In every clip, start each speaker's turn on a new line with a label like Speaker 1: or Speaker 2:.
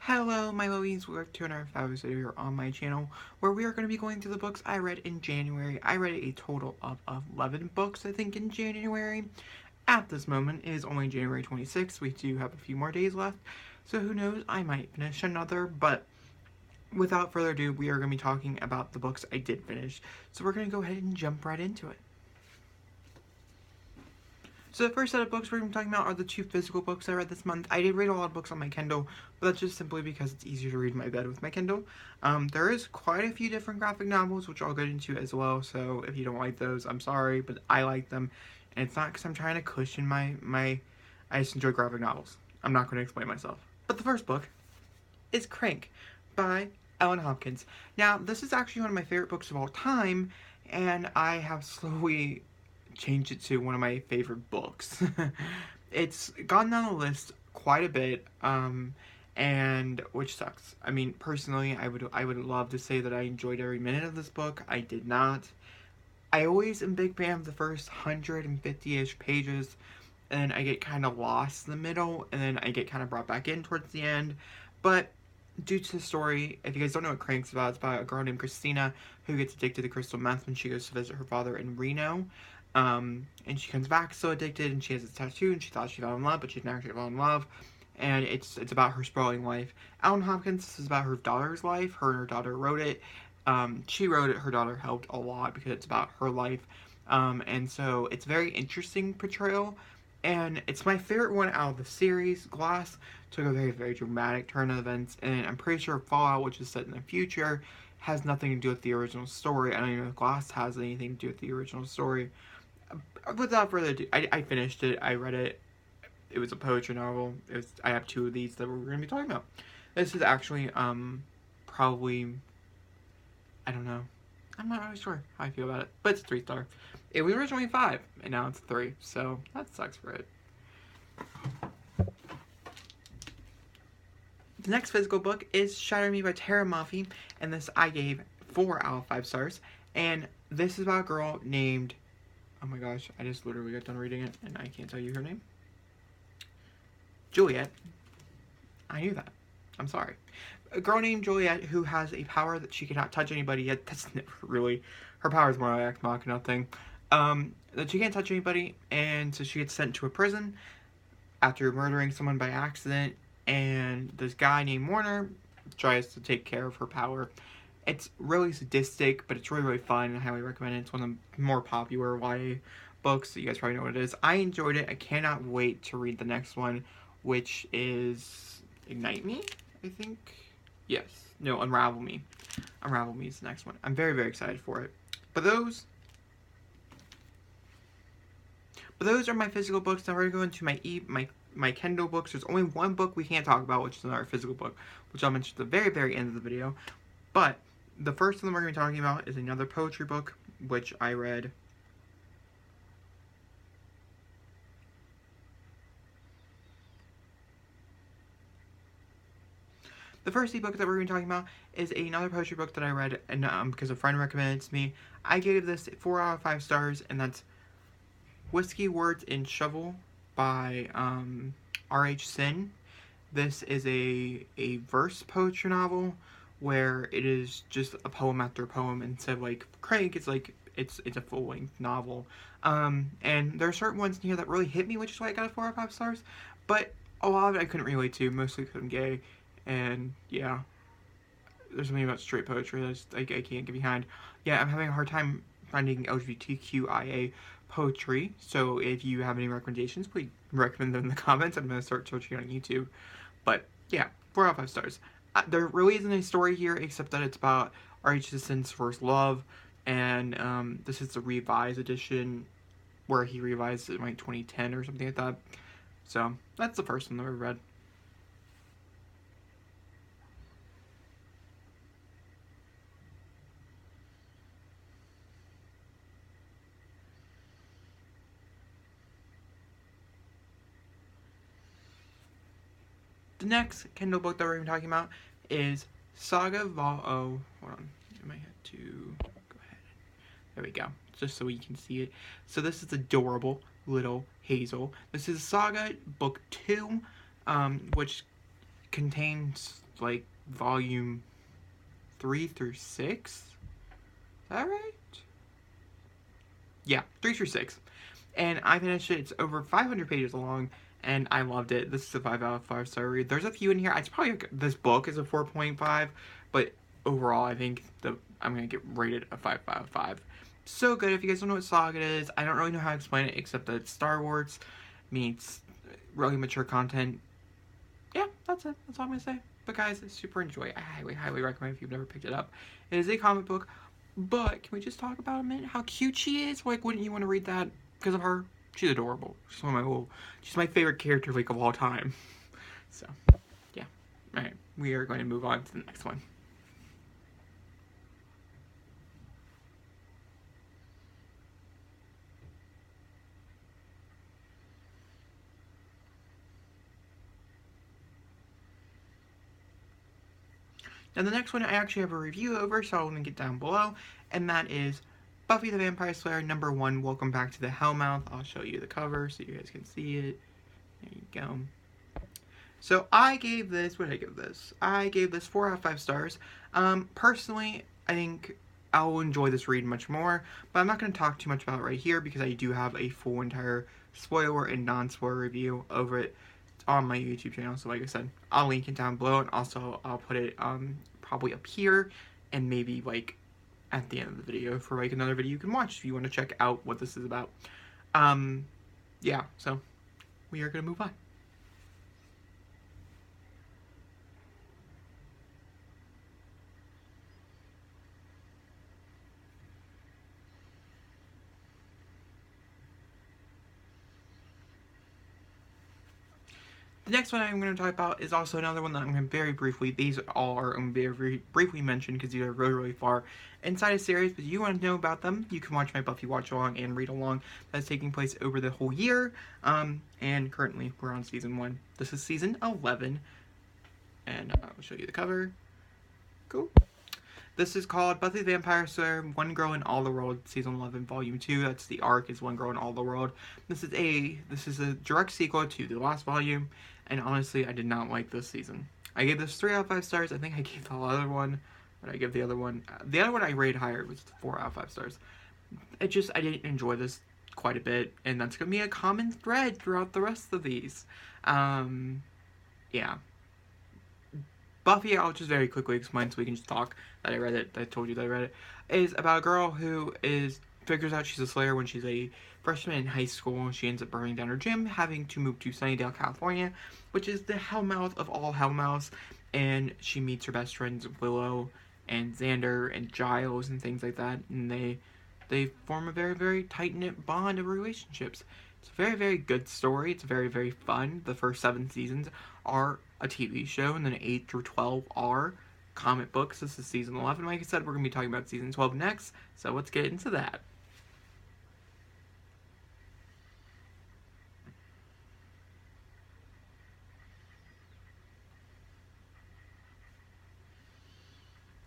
Speaker 1: Hello, my lovies. We're to another episode here on my channel where we are going to be going through the books I read in January. I read a total of 11 books, I think, in January. At this moment, it is only January 26th. We do have a few more days left, so who knows, I might finish another, but without further ado, we are going to be talking about the books I did finish. So we're going to go ahead and jump right into it. So the first set of books we're going to be talking about are the 2 physical books I read this month. I did read a lot of books on my Kindle, but that's just simply because it's easier to read in my bed with my Kindle. There is quite a few different graphic novels, which I'll get into as well, so if you don't like those, I'm sorry, but I like them. And it's not because I'm trying to cushion my I just enjoy graphic novels. I'm not going to explain myself. But the first book is Crank by Ellen Hopkins. Now, this is actually one of my favorite books of all time, and I have slowly changed it to one of my favorite books. It's gone down the list quite a bit, and which sucks. I mean, personally, I would love to say that I enjoyed every minute of this book. I did not. I always am big fan of the first 150-ish pages, and then I get kind of lost in the middle, and then I get kind of brought back in towards the end. But due to the story, if you guys don't know what Crank's about, it's about a girl named Christina who gets addicted to crystal meth when she goes to visit her father in Reno. And she comes back so addicted, and she has this tattoo, and she thought she fell in love, but she didn't actually fall in love. And it's about her sprawling life. Ellen Hopkins, this is about her daughter's life. Her and her daughter wrote it. She wrote it. Her daughter helped a lot because it's about her life. And so it's a very interesting portrayal. And it's my favorite one out of the series. Glass took a very, very dramatic turn of events. And I'm pretty sure Fallout, which is set in the future, has nothing to do with the original story. I don't even know if Glass has anything to do with the original story. Without further ado, I finished it. I read it. It was a poetry novel. I have 2 of these that we're going to be talking about. This is actually probably, I don't know. I'm not really sure how I feel about it, but it's 3-star. It was originally 5, and now it's 3, so that sucks for it. The next physical book is Shatter Me by Tara Mafi, and this I gave 4 out of 5 stars. And this is about a girl named, oh my gosh, I just literally got done reading it, and I can't tell you her name. Juliet. I knew that. I'm sorry. A girl named Juliet who has a power that she cannot touch anybody yet. That's never really, her power is more like Ex Machina thing. That she can't touch anybody, and so she gets sent to a prison after murdering someone by accident, and this guy named Warner tries to take care of her power. It's really sadistic, but it's really, really fun, and I highly recommend it. It's one of the more popular YA books, so you guys probably know what it is. I enjoyed it. I cannot wait to read the next one, which is Ignite Me, I think? Yes. No, Unravel Me. Unravel Me is the next one. I'm very, very excited for it. But those are my physical books. Now we're going to go into my Kindle books. There's only one book we can't talk about, which is another physical book, which I'll mention at the very, very end of the video. But the first one we're going to be talking about is another poetry book, which I read. The first ebook that we're going to be talking about is another poetry book that I read, and because a friend recommended it to me. I gave this 4 out of 5 stars, and that's Whiskey, Words, and Shovel by R.H. Sin. This is a verse poetry novel where it is just a poem after poem, instead of like Crank, it's like it's a full-length novel. And there are certain ones in here that really hit me, which is why I got a 4 out of 5 stars. But a lot of it I couldn't relate to, mostly because I'm gay. And yeah, there's something about straight poetry that I can't get behind. Yeah, I'm having a hard time finding LGBTQIA poetry. So if you have any recommendations, please recommend them in the comments. I'm going to start searching on YouTube. But yeah, 4 out of 5 stars. There really isn't a story here except that it's about R.H. Sin's first love. And this is the revised edition where he revised it in like 2010 or something like that. So that's the first one that I read. The next Kindle book that we're going to be talking about is Saga Vol. Oh, hold on. I might have to go ahead. There we go. Just so you can see it. So this is adorable little Hazel. This is Saga Book 2, which contains, like, volume 3 through 6. Is that right? Yeah, 3 through 6. And I finished it. It's over 500 pages long, and I loved it. This is a 5 out of 5 star read. There's a few in here. It's probably, this book is a 4.5, but overall, I think I'm going to get rated a 5 out of 5. So good. If you guys don't know what Saga is, I don't really know how to explain it, except that it's Star Wars meets really mature content. Yeah, that's it. That's all I'm going to say. But guys, super enjoy it. I highly, highly recommend if you've never picked it up. It is a comic book, but can we just talk about a minute how cute she is? Like, wouldn't you want to read that because of her? She's adorable. She's my favorite character, like, of all time. So, yeah. Alright, we are going to move on to the next one. Now, the next one I actually have a review over, so I'll link it down below, and that is Buffy the Vampire Slayer #1, Welcome Back to the Hellmouth. I'll show you the cover so you guys can see it. There you go. So I gave this, what did I give this? I gave this 4 out of 5 stars. Personally, I think I'll enjoy this read much more, but I'm not going to talk too much about it right here because I do have a full entire spoiler and non-spoiler review over it on my YouTube channel. So like I said, I'll link it down below, and also I'll put it probably up here and maybe like at the end of the video for like another video you can watch if you want to check out what this is about. Yeah, so we are going to move on. The next one I'm going to talk about is also another one that I'm going to very briefly, these all are going to be very briefly mentioned because these are really, really far inside a series, but if you want to know about them, you can watch my Buffy watch along and read along that's taking place over the whole year, and currently we're on season 1. This is season 11, and I'll show you the cover. Cool. This is called Buffy the Vampire Slayer, One Girl in All the World, Season 11, Volume 2. That's the arc, is One Girl in All the World. This is a direct sequel to the last volume, and honestly, I did not like this season. I gave this 3 out of 5 stars. I think I gave the other one, but I give the other one. The other one I rated higher. It was 4 out of 5 stars. I didn't enjoy this quite a bit, and that's going to be a common thread throughout the rest of these. Yeah. Buffy, I'll just very quickly explain so we can just talk that I read it, I told you that I read it, is about a girl who figures out she's a Slayer when she's a freshman in high school. She ends up burning down her gym, having to move to Sunnydale, California, which is the hellmouth of all hellmouths, and she meets her best friends Willow and Xander and Giles and things like that, and they form a very, very tight-knit bond of relationships. It's a very, very good story. It's very, very fun. The first 7 seasons are a TV show, and then 8 through 12 are comic books. This is season 11. Like I said, we're going to be talking about season 12 next, so let's get into that.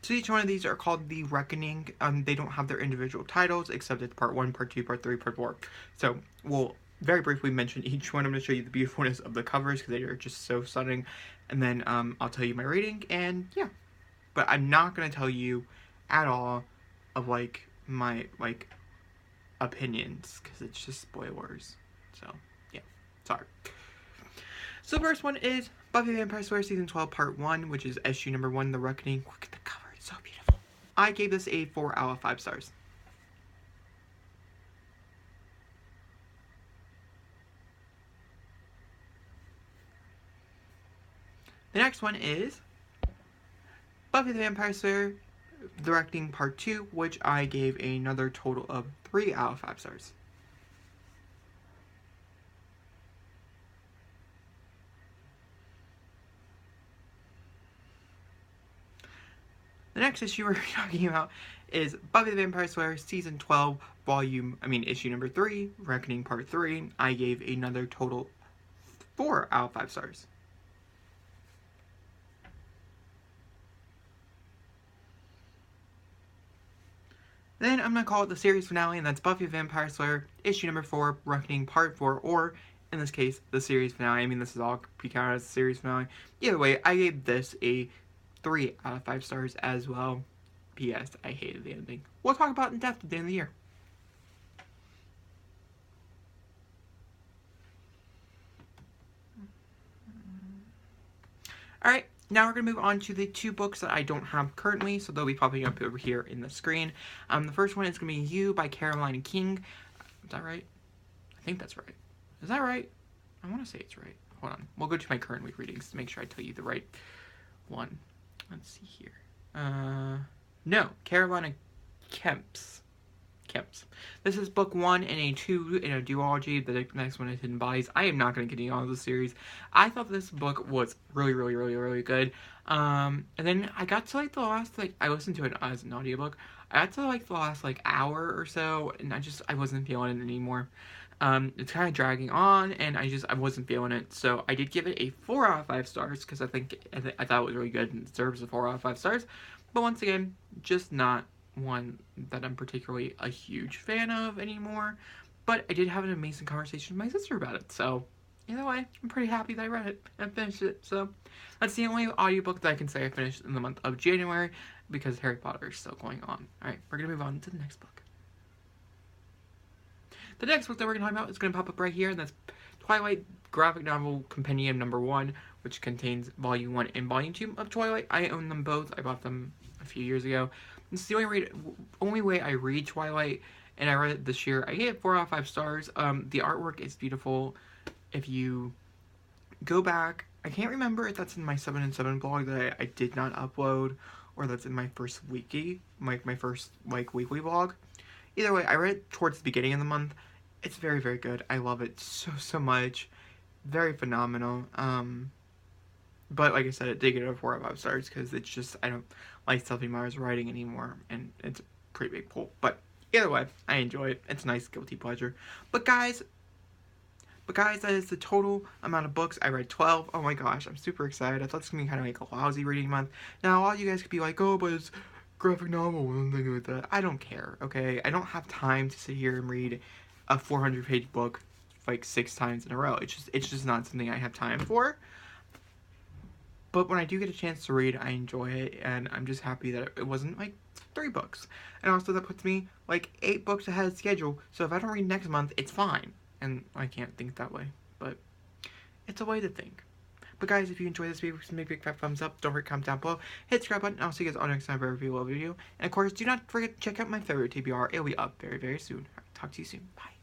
Speaker 1: So each one of these are called The Reckoning. They don't have their individual titles, except it's part 1, part 2, part 3, part 4. So we'll very briefly mention each one. I'm going to show you the beautifulness of the covers because they are just so stunning. And then I'll tell you my rating, and yeah. But I'm not going to tell you at all of, like, my, like, opinions because it's just spoilers. So, yeah. Sorry. So the first one is Buffy the Vampire Slayer Season 12, Part 1, which is issue number 1, The Reckoning. Look at the cover. It's so beautiful. I gave this a 4 out of 5 stars. The next one is Buffy the Vampire Slayer, The Reckoning Part 2, which I gave another total of 3 out of 5 stars. The next issue we're talking about is Buffy the Vampire Slayer Season 12, issue number 3, Reckoning Part 3. I gave another total 4 out of 5 stars. Then I'm going to call it the series finale, and that's Buffy the Vampire Slayer, issue number 4, Reckoning Part 4, or in this case, the series finale. I mean, this is all be counted as the series finale. Either way, I gave this a 3 out of 5 stars as well. P.S. I hated the ending. We'll talk about it in depth at the end of the year. Alright, now we're going to move on to the 2 books that I don't have currently, so they'll be popping up over here in the screen. The first one is going to be You by Caroline King. Is that right? I think that's right. Is that right? I want to say it's right. Hold on. We'll go to my current week readings to make sure I tell you the right one. Let's see here. No, Carolina Kemps. This is book 1 in a 2 in a duology. The next one is Hidden Bodies. I am not going to get on the series. I thought this book was really good. And then I got to like the last, like, I listened to it as an audiobook. I got to like the last like hour or so, and I wasn't feeling it anymore. It's kind of dragging on, and I wasn't feeling it. So I did give it a 4 out of 5 stars because I thought it was really good and deserves a 4 out of 5 stars. But once again, just not one that I'm particularly a huge fan of anymore. But I did have an amazing conversation with my sister about it. So either way, I'm pretty happy that I read it and finished it. So that's the only audiobook that I can say I finished in the month of January because Harry Potter is still going on. Alright, we're going to move on to the next book. The next book that we're going to talk about is going to pop up right here, and that's Twilight Graphic Novel Compendium number 1, which contains Volume 1 and Volume 2 of Twilight. I own them both. I bought them a few years ago. It's the only way I read Twilight, and I read it this year. I gave it 4 out of 5 stars. The artwork is beautiful. If you go back, I can't remember if that's in my 7 and 7 blog that I did not upload, or that's in my first wiki, my first like weekly blog. Either way, I read it towards the beginning of the month. It's very good. I love it so much. Very phenomenal. But like I said, it did get a 4 out of 5 stars because it's just, I don't like Stephenie Meyer's writing anymore, and it's a pretty big pull. But either way, I enjoy it. It's a nice guilty pleasure. But guys, that is the total amount of books. I read 12. Oh my gosh, I'm super excited. I thought this was going to be kind of like a lousy reading month. Now, a lot of you guys could be like, oh, but it's graphic novel and things like that. I don't care, okay? I don't have time to sit here and read a 400-page book like 6 times in a row. It's just not something I have time for. But when I do get a chance to read, I enjoy it, and I'm just happy that it wasn't like 3 books. And also that puts me like 8 books ahead of schedule, so if I don't read next month, it's fine. And I can't think that way, but it's a way to think. But guys, if you enjoyed this video, make a big fat thumbs up. Don't forget to comment down below. Hit the subscribe button. I'll see you guys on next time for a video. And of course, do not forget to check out my favorite TBR. It'll be up very soon. Alright, talk to you soon. Bye.